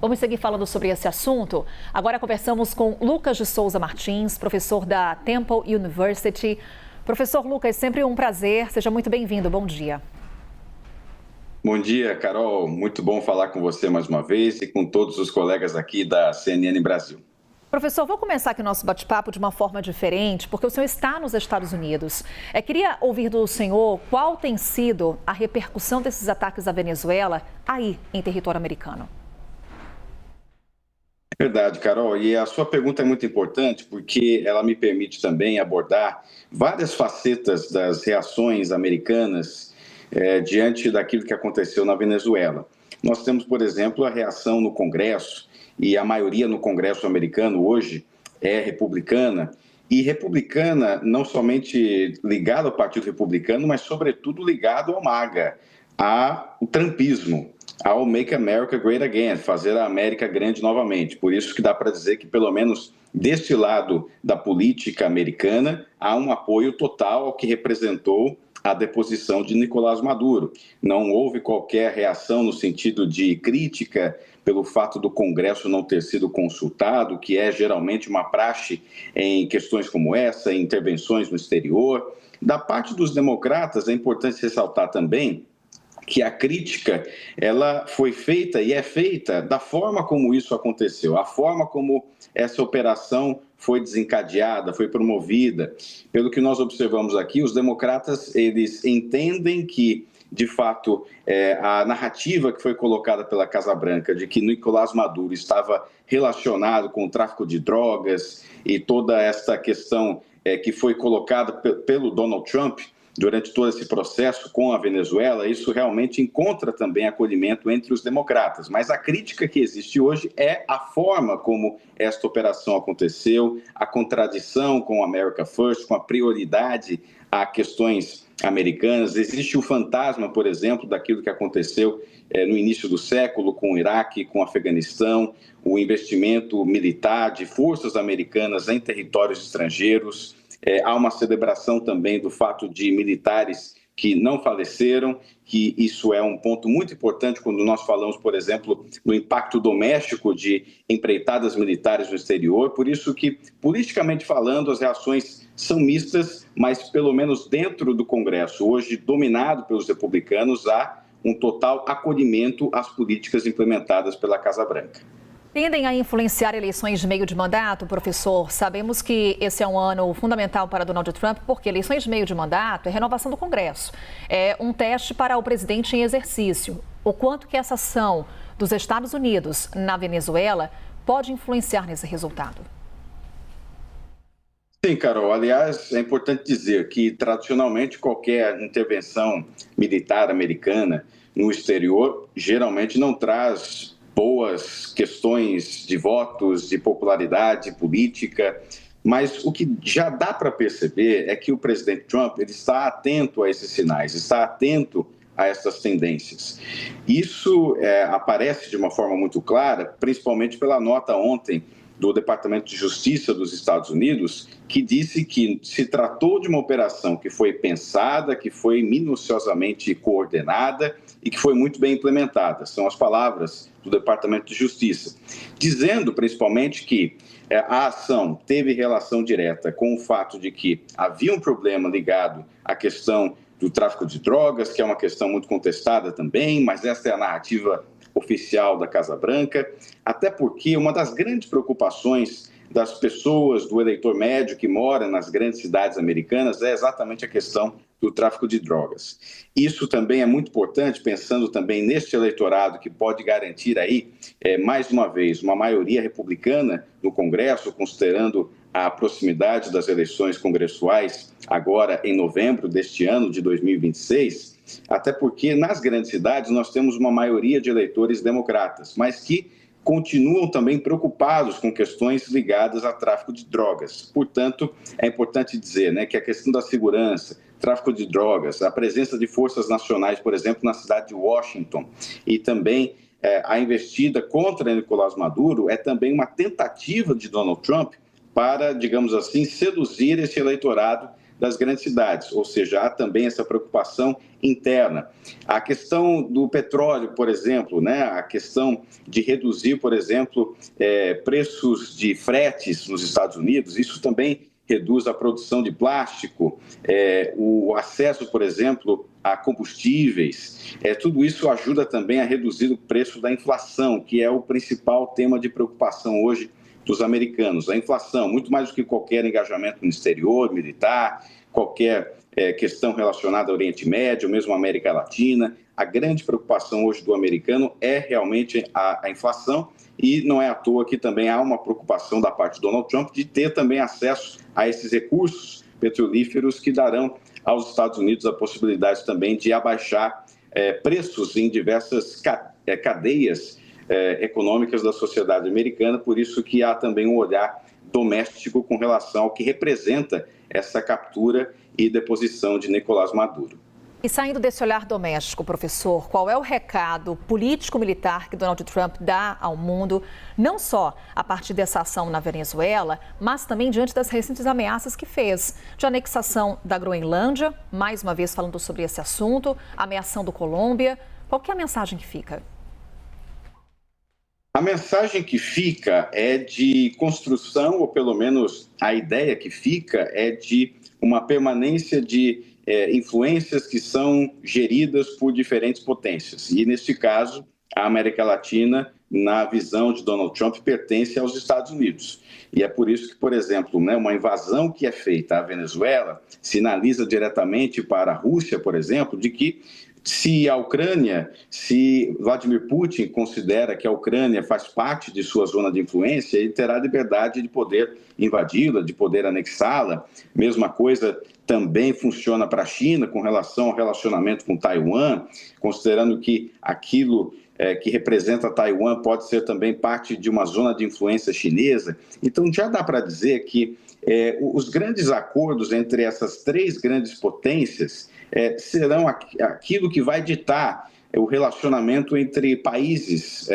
Vamos seguir falando sobre esse assunto. Agora conversamos com Lucas de Souza Martins, professor da Temple University. Professor Lucas, sempre um prazer. Seja muito bem-vindo. Bom dia. Bom dia, Carol. Muito bom falar com você mais uma vez e com todos os colegas aqui da CNN Brasil. Professor, vou começar aqui o nosso bate-papo de uma forma diferente, porque o senhor está nos Estados Unidos. Queria ouvir do senhor qual tem sido a repercussão desses ataques à Venezuela aí em território americano. Verdade, Carol. E a sua pergunta é muito importante porque ela me permite também abordar várias facetas das reações americanas diante daquilo que aconteceu na Venezuela. Nós temos, por exemplo, a reação no Congresso, e a maioria no Congresso americano hoje é republicana, e republicana não somente ligada ao Partido Republicano, mas sobretudo ligado ao MAGA, ao trumpismo, ao Make America Great Again, fazer a América grande novamente. Por isso que dá para dizer que, pelo menos deste lado da política americana, há um apoio total ao que representou a deposição de Nicolás Maduro. Não houve qualquer reação no sentido de crítica pelo fato do Congresso não ter sido consultado, que é geralmente uma praxe em questões como essa, em intervenções no exterior. Da parte dos democratas, é importante ressaltar também que a crítica ela foi feita e é feita da forma como isso aconteceu, a forma como essa operação foi desencadeada, foi promovida. Pelo que nós observamos aqui, os democratas eles entendem que, de fato, a narrativa que foi colocada pela Casa Branca de que Nicolás Maduro estava relacionado com o tráfico de drogas e toda essa questão que foi colocada pelo Donald Trump durante todo esse processo com a Venezuela, isso realmente encontra também acolhimento entre os democratas. Mas a crítica que existe hoje é a forma como esta operação aconteceu, a contradição com o America First, com a prioridade a questões americanas. Existe o fantasma, por exemplo, daquilo que aconteceu no início do século com o Iraque, com o Afeganistão, o investimento militar de forças americanas em territórios estrangeiros. Há uma celebração também do fato de militares que não faleceram, que isso é um ponto muito importante quando nós falamos, por exemplo, no impacto doméstico de empreitadas militares no exterior. Por isso que, politicamente falando, as reações são mistas, mas pelo menos dentro do Congresso, hoje dominado pelos republicanos, há um total acolhimento às políticas implementadas pela Casa Branca. Tendem a influenciar eleições de meio de mandato, professor? Sabemos que esse é um ano fundamental para Donald Trump, porque eleições de meio de mandato é renovação do Congresso. É um teste para o presidente em exercício. O quanto que essa ação dos Estados Unidos na Venezuela pode influenciar nesse resultado? Sim, Carol. Aliás, é importante dizer que, tradicionalmente, qualquer intervenção militar americana no exterior geralmente não traz boas questões de votos, de popularidade política, mas o que já dá para perceber é que o presidente Trump ele está atento a esses sinais, está atento a essas tendências. Isso aparece de uma forma muito clara, principalmente pela nota ontem do Departamento de Justiça dos Estados Unidos, que disse que se tratou de uma operação que foi pensada, que foi minuciosamente coordenada e que foi muito bem implementada. São as palavras do Departamento de Justiça, dizendo principalmente que a ação teve relação direta com o fato de que havia um problema ligado à questão do tráfico de drogas, que é uma questão muito contestada também, mas essa é a narrativa oficial da Casa Branca, até porque uma das grandes preocupações das pessoas, do eleitor médio que mora nas grandes cidades americanas é exatamente a questão do tráfico de drogas. Isso também é muito importante, pensando também neste eleitorado que pode garantir aí, mais uma vez, uma maioria republicana no Congresso, considerando a proximidade das eleições congressuais agora em novembro deste ano de 2026, até porque nas grandes cidades nós temos uma maioria de eleitores democratas, mas que continuam também preocupados com questões ligadas a tráfico de drogas. Portanto, é importante dizer que a questão da segurança, tráfico de drogas, a presença de forças nacionais, por exemplo, na cidade de Washington, e também a investida contra Nicolás Maduro é também uma tentativa de Donald Trump para, digamos assim, seduzir esse eleitorado das grandes cidades, ou seja, há também essa preocupação interna. A questão do petróleo, por exemplo, né? A questão de reduzir, por exemplo, preços de fretes nos Estados Unidos, isso também reduz a produção de plástico, o acesso, por exemplo, a combustíveis, tudo isso ajuda também a reduzir o preço da inflação, que é o principal tema de preocupação hoje dos americanos. A inflação, muito mais do que qualquer engajamento no exterior, militar, qualquer questão relacionada ao Oriente Médio, mesmo à América Latina, a grande preocupação hoje do americano é realmente a inflação, e não é à toa que também há uma preocupação da parte de Donald Trump de ter também acesso a esses recursos petrolíferos que darão aos Estados Unidos a possibilidade também de abaixar preços em diversas cadeias econômicas da sociedade americana. Por isso que há também um olhar doméstico com relação ao que representa essa captura e deposição de Nicolás Maduro. E saindo desse olhar doméstico, professor, qual é o recado político-militar que Donald Trump dá ao mundo, não só a partir dessa ação na Venezuela, mas também diante das recentes ameaças que fez de anexação da Groenlândia, mais uma vez falando sobre esse assunto, ameaçando Colômbia. Qual que é a mensagem que fica? A mensagem que fica é de construção, ou pelo menos a ideia que fica é de uma permanência de influências que são geridas por diferentes potências. E, neste caso, a América Latina, na visão de Donald Trump, pertence aos Estados Unidos. E é por isso que, por exemplo, uma invasão que é feita à Venezuela sinaliza diretamente para a Rússia, por exemplo, de que se Vladimir Putin considera que a Ucrânia faz parte de sua zona de influência, ele terá liberdade de poder invadi-la, de poder anexá-la. Mesma coisa também funciona para a China com relação ao relacionamento com Taiwan, considerando que aquilo que representa Taiwan pode ser também parte de uma zona de influência chinesa. Então, já dá para dizer que os grandes acordos entre essas três grandes potências serão aquilo que vai ditar o relacionamento entre países,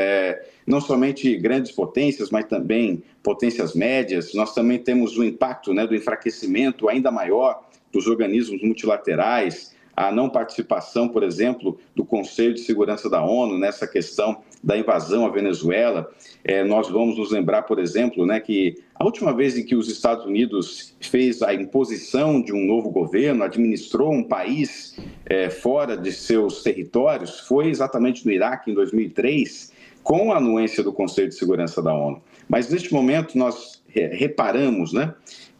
não somente grandes potências, mas também potências médias. Nós também temos o impacto do enfraquecimento ainda maior dos organismos multilaterais, a não participação, por exemplo, do Conselho de Segurança da ONU nessa questão da invasão à Venezuela. Nós vamos nos lembrar, por exemplo, que a última vez em que os Estados Unidos fez a imposição de um novo governo, administrou um país fora de seus territórios, foi exatamente no Iraque, em 2003, com a anuência do Conselho de Segurança da ONU. Mas, neste momento, nós reparamos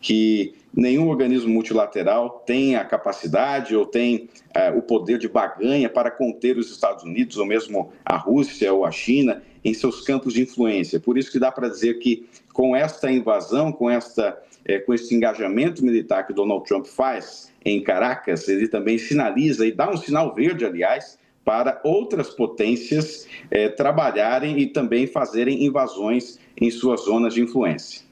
que nenhum organismo multilateral tem a capacidade ou tem o poder de barganha para conter os Estados Unidos, ou mesmo a Rússia ou a China, em seus campos de influência. Por isso que dá para dizer que, com esta invasão, com esse engajamento militar que Donald Trump faz em Caracas, ele também sinaliza e dá um sinal verde, aliás, para outras potências trabalharem e também fazerem invasões em suas zonas de influência.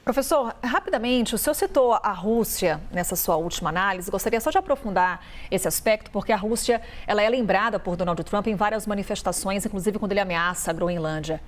Professor, rapidamente, o senhor citou a Rússia nessa sua última análise. Gostaria só de aprofundar esse aspecto, porque a Rússia ela é lembrada por Donald Trump em várias manifestações, inclusive quando ele ameaça a Groenlândia.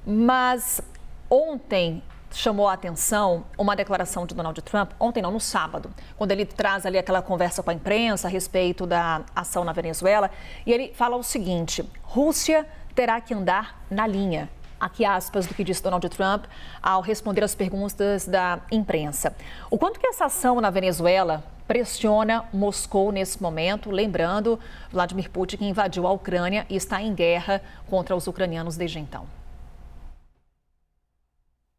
Mas ontem chamou a atenção uma declaração de Donald Trump, ontem não, no sábado, quando ele traz ali aquela conversa com a imprensa a respeito da ação na Venezuela, e ele fala o seguinte: Rússia terá que andar na linha. Aqui aspas do que disse Donald Trump ao responder às perguntas da imprensa. O quanto que essa ação na Venezuela pressiona Moscou nesse momento, lembrando Vladimir Putin que invadiu a Ucrânia e está em guerra contra os ucranianos desde então?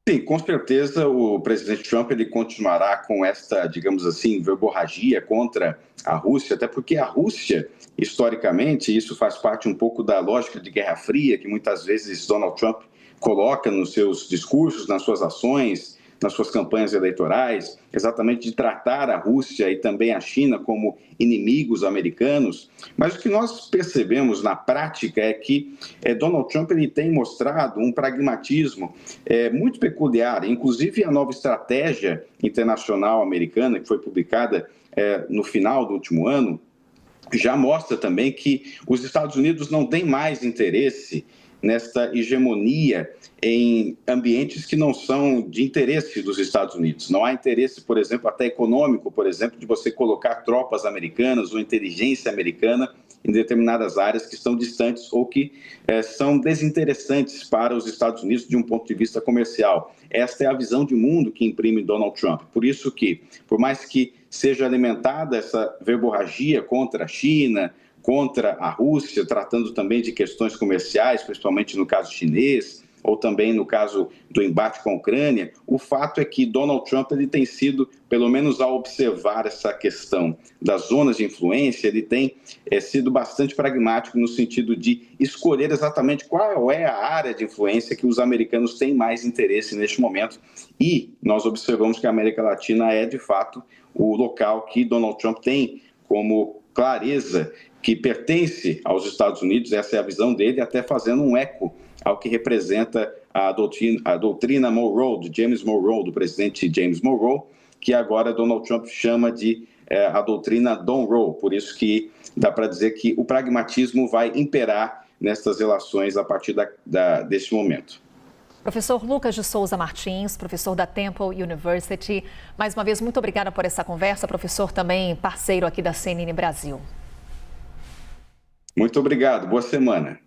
Sim, com certeza o presidente Trump ele continuará com esta, digamos assim, verborragia contra a Rússia, até porque a Rússia, historicamente, isso faz parte um pouco da lógica de Guerra Fria, que muitas vezes Donald Trump coloca nos seus discursos, nas suas ações, nas suas campanhas eleitorais, exatamente de tratar a Rússia e também a China como inimigos americanos. Mas o que nós percebemos na prática é que Donald Trump ele tem mostrado um pragmatismo muito peculiar, inclusive a nova estratégia internacional americana, que foi publicada no final do último ano, já mostra também que os Estados Unidos não têm mais interesse nesta hegemonia em ambientes que não são de interesse dos Estados Unidos. Não há interesse, por exemplo, até econômico, por exemplo, de você colocar tropas americanas ou inteligência americana em determinadas áreas que estão distantes ou que são desinteressantes para os Estados Unidos de um ponto de vista comercial. Esta é a visão de mundo que imprime Donald Trump. Por isso que, por mais que seja alimentada essa verborragia contra a China, contra a Rússia, tratando também de questões comerciais, principalmente no caso chinês, ou também no caso do embate com a Ucrânia, o fato é que Donald Trump ele tem sido, pelo menos ao observar essa questão das zonas de influência, ele tem sido bastante pragmático no sentido de escolher exatamente qual é a área de influência que os americanos têm mais interesse neste momento. E nós observamos que a América Latina é, de fato, o local que Donald Trump tem como clareza que pertence aos Estados Unidos, essa é a visão dele, até fazendo um eco ao que representa a doutrina Monroe, de James Monroe, do presidente James Monroe, que agora Donald Trump chama de a doutrina Donroe. Por isso que dá para dizer que o pragmatismo vai imperar nestas relações a partir deste momento. Professor Lucas de Souza Martins, professor da Temple University, mais uma vez, muito obrigada por essa conversa, professor também parceiro aqui da CNN Brasil. Muito obrigado, boa semana.